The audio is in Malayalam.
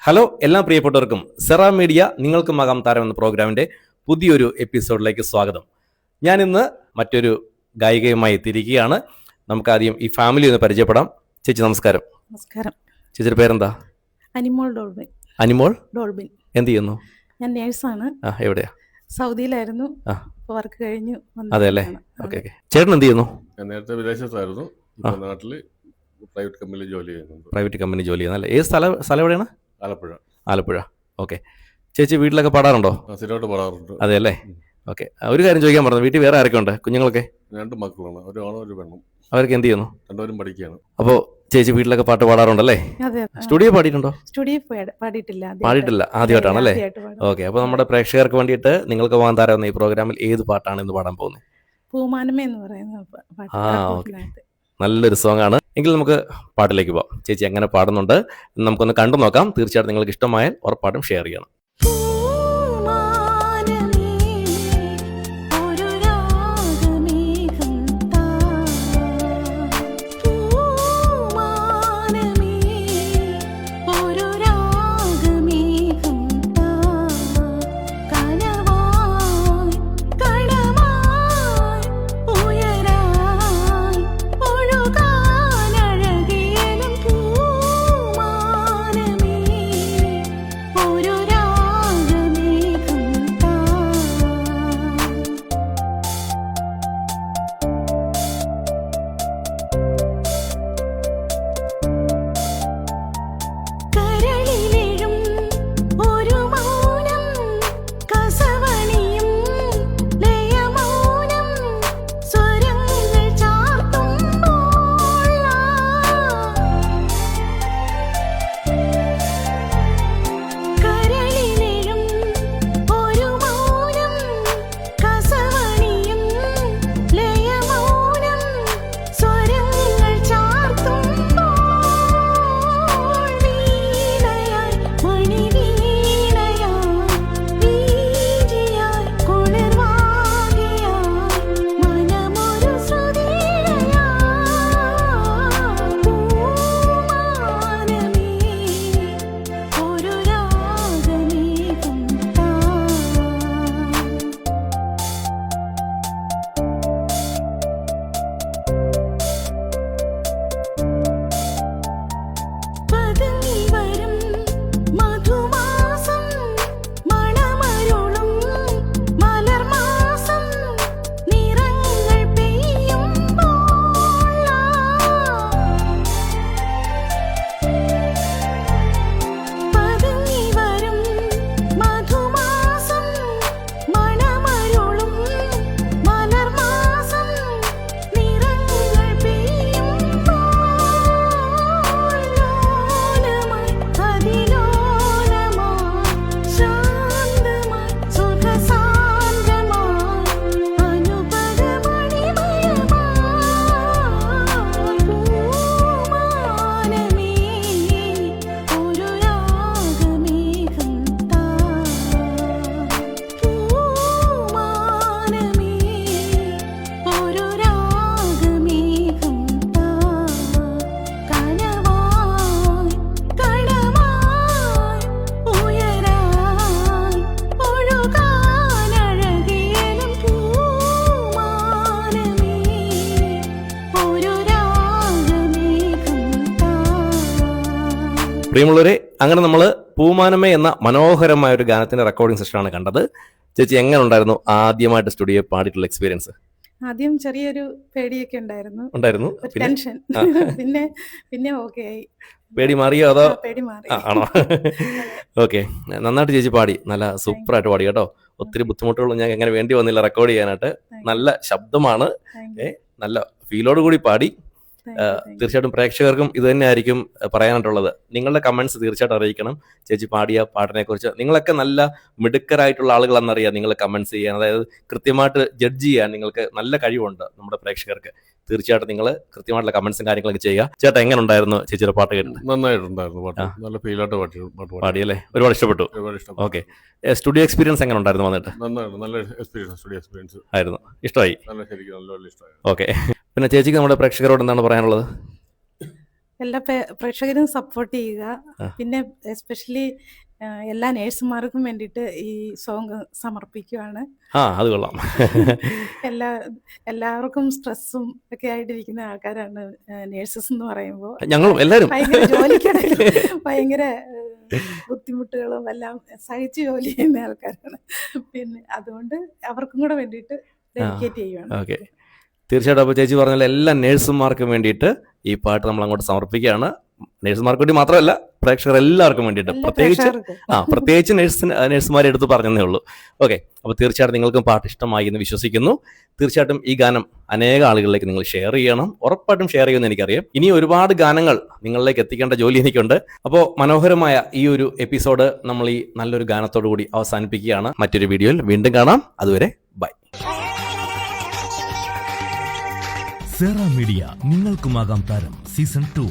ഹലോ എല്ലാ പ്രിയപ്പെട്ടവർക്കും സെറ മീഡിയ നിങ്ങൾക്കുമാകാം താരം എന്ന പ്രോഗ്രാമിൻ്റെ പുതിയൊരു എപ്പിസോഡിലേക്ക് സ്വാഗതം. ഞാനിന്ന് മറ്റൊരു ഗായികയുമായി എത്തിയിരിക്കുകയാണ്. നമുക്കാദ്യം ഈ ഫാമിലി ഒന്ന് പരിചയപ്പെടാം. ചേച്ചി നമസ്കാരം. നമസ്കാരം. ചേച്ചിയുടെ പേരെന്താ? അനിമോൾ ഡോൾബിൻ. അനിമോൾ ഡോൾബിൻ. എന്ത് ചെയ്യുന്നു? ഞാൻ നേഴ്സാണ്. എവിടെയാ? സൗദിയിലായിരുന്നു. വർക്ക് കഴിഞ്ഞു. അതെ അല്ലേ? ഓക്കെ. ചേട്ടൻ എന്ത് ചെയ്യുന്നു? ഞാൻ നേരത്തെ വിദേശത്തായിരുന്നു. നാട്ടില് പ്രൈവറ്റ് കമ്പനിയിൽ ജോലി ചെയ്യുന്നുണ്ട്. പ്രൈവറ്റ് കമ്പനി ജോലി ചെയ്യുന്നല്ലേ? ഏത് സ്ഥലം എവിടെയാണ്? ആലപ്പുഴ. ഓക്കെ. ചേച്ചി വീട്ടിലൊക്കെ പാടാറുണ്ടോ? സ്ഥിരമായിട്ട് പാടാറുണ്ട്. അതെ അല്ലേ? ഓക്കെ. ഒരു കാര്യം ചോദിക്കാൻ പറഞ്ഞു, വീട്ടിൽ വേറെ ആരൊക്കെ ഉണ്ട്? കുഞ്ഞുങ്ങളൊക്കെ? 2 മക്കളാണ്, ഒരു ആണും ഒരു പെണ്ണും. അവരൊക്കെ എന്ത് ചെയ്യുന്നു? 2 പഠിക്കുകയാണ്. അപ്പോൾ ചേച്ചി വീട്ടിലൊക്കെ പാട്ട് പാടാറുണ്ടല്ലേ? സ്റ്റുഡിയോ പാടിയിട്ടുണ്ടോ? സ്റ്റുഡിയോ പാടിയിട്ടില്ല. ആദ്യമായിട്ടാണല്ലേ? ഓക്കെ. അപ്പോൾ നമ്മുടെ പ്രേക്ഷകർക്ക് വേണ്ടിയിട്ട് നിങ്ങൾക്ക് പോകാൻ താരം ഈ പ്രോഗ്രാമിൽ ഏത് പാട്ടാണ് ഇന്ന് പാടാൻ പോകുന്നത്? പൂമാനമേ എന്ന് പറയുന്ന ഓക്കെ. നല്ലൊരു സോങ് ആണ്. എങ്കിൽ നമുക്ക് പാട്ടിലേക്ക് പോകാം. ചേച്ചി എങ്ങനെ പാടുന്നുണ്ട് നമുക്കൊന്ന് കണ്ടു നോക്കാം. തീർച്ചയായിട്ടും നിങ്ങൾക്ക് ഇഷ്ടമായാൽ ഉറപ്പായിട്ടും ഷെയർ ചെയ്യണം. പ്രിയമുള്ളവരെ, അങ്ങനെ നമ്മൾ പൂമാനമേ എന്ന മനോഹരമായ ഒരു ഗാനത്തിന്റെ റെക്കോർഡിംഗ് സെഷനാണ് കണ്ടത്. ചേച്ചി എങ്ങനെ ഉണ്ടായിരുന്നു ആദ്യമായിട്ട് സ്റ്റുഡിയോ പാടിയിട്ടുള്ള എക്സ്പീരിയൻസ്? ആദ്യം ചെറിയൊരു പേടിയൊക്കെ ഉണ്ടായിരുന്നു. ടെൻഷൻ. പിന്നെ ഓക്കെ ആയി. പേടി മാറിയോ അതോ? പേടി മാറി. ആണോ? ഓക്കെ. നന്നായിട്ട് ചേച്ചി പാടി, നല്ല സൂപ്പറായിട്ട് പാടി കേട്ടോ. ഒത്തിരി ബുദ്ധിമുട്ടുകളും ഞാൻ എങ്ങനെ വേണ്ടി വന്നില്ല റെക്കോർഡ് ചെയ്യാനായിട്ട്. നല്ല ശബ്ദമാണ്, നല്ല ഫീലോട് കൂടി പാടി. തീർച്ചയായിട്ടും പ്രേക്ഷകർക്കും ഇത് തന്നെ ആയിരിക്കും പറയാനായിട്ടുള്ളത്. നിങ്ങളുടെ കമന്റ്സ് തീർച്ചയായിട്ടും അറിയിക്കണം ചേച്ചി പാടിയ പാട്ടിനെ കുറിച്ച്. നിങ്ങളൊക്കെ നല്ല മിടുക്കരായിട്ടുള്ള ആളുകളെന്നറിയാം നിങ്ങൾ കമന്റ്സ് ചെയ്യാൻ, അതായത് കൃത്യമായിട്ട് ജഡ്ജ് ചെയ്യാൻ നിങ്ങൾക്ക് നല്ല കഴിവുണ്ട് നമ്മുടെ പ്രേക്ഷകർക്ക്. തീർച്ചയായിട്ടും നിങ്ങൾ കൃത്യമായിട്ടുള്ള കമന്റ്സും കാര്യങ്ങളൊക്കെ ചെയ്യുക. ചേട്ടാ എങ്ങനെ ഉണ്ടായിരുന്നു ചേച്ചിയുടെ പാട്ട് കേട്ടിട്ട്? നന്നായിട്ടുണ്ടായിരുന്നു പാട്ട്, നല്ല ഫീലായിട്ട് പാടിയല്ലേ? ഒരുപാട് ഇഷ്ടപ്പെട്ടു. ഓക്കെ. സ്റ്റുഡിയോ എക്സ്പീരിയൻസ് എങ്ങനെ ഉണ്ടായിരുന്നു വന്നിട്ട്? നല്ല എക്സ്പീരിയൻസ്, സ്റ്റുഡിയോ എക്സ്പീരിയൻസ് ആയിരുന്നു. ഇഷ്ടമായി? ഓക്കെ. പിന്നെ ചേച്ചിക്ക് നമ്മുടെ പ്രേക്ഷകരോട് എന്താണ് പറയാനുള്ളത്? എല്ലാ പ്രേക്ഷകരും സപ്പോർട്ട് ചെയ്യുക. പിന്നെ എസ്പെഷ്യലി എല്ലാ നേഴ്സുമാർക്കും വേണ്ടിയിട്ട് ഈ സോങ് സമർപ്പിക്കുകയാണ്. അത് കൊള്ളാം. എല്ലാവർക്കും സ്ട്രെസ്സും ഒക്കെ ആയിട്ടിരിക്കുന്ന ആൾക്കാരാണ് നേഴ്സസ് എന്ന് പറയുമ്പോൾ. ഞങ്ങളും എല്ലാവരും ഭയങ്കര ജോലിക്കിടയിൽ ഭയങ്കര ബുദ്ധിമുട്ടുകളും എല്ലാം സഹിച്ച് ജോലി ചെയ്യുന്ന ആൾക്കാരാണ്. പിന്നെ അതുകൊണ്ട് അവർക്കും കൂടെ വേണ്ടിയിട്ട് ഡെഡിക്കേറ്റ് ചെയ്യുകയാണ്. ഓക്കെ, തീർച്ചയായിട്ടും. അപ്പോൾ ചേച്ചി പറഞ്ഞാൽ എല്ലാ നേഴ്സുമാർക്കും വേണ്ടിയിട്ട് ഈ പാട്ട് നമ്മൾ അങ്ങോട്ട് സമർപ്പിക്കുകയാണ്. നേഴ്സുമാർക്ക് വേണ്ടി മാത്രമല്ല, പ്രേക്ഷകർ എല്ലാവർക്കും വേണ്ടിയിട്ട്, പ്രത്യേകിച്ച് നേഴ്സുമാരെ എടുത്ത് പറഞ്ഞതേ ഉള്ളൂ. ഓക്കെ, അപ്പോൾ തീർച്ചയായിട്ടും നിങ്ങൾക്കും പാട്ട് ഇഷ്ടമായി എന്ന് വിശ്വസിക്കുന്നു. തീർച്ചയായിട്ടും ഈ ഗാനം അനേക ആളുകളിലേക്ക് നിങ്ങൾ ഷെയർ ചെയ്യണം. ഉറപ്പായിട്ടും ഷെയർ ചെയ്യുമെന്ന് എനിക്കറിയാം. ഇനി ഒരുപാട് ഗാനങ്ങൾ നിങ്ങളിലേക്ക് എത്തിക്കേണ്ട ജോലി എനിക്കുണ്ട്. അപ്പോൾ മനോഹരമായ ഈ ഒരു എപ്പിസോഡ് നമ്മൾ ഈ നല്ലൊരു ഗാനത്തോടു കൂടി അവസാനിപ്പിക്കുകയാണ്. മറ്റൊരു വീഡിയോയിൽ വീണ്ടും കാണാം. അതുവരെ ബൈ. സെറ മീഡിയ നിങ്ങൾക്കുമാകാം താരം സീസൺ 2.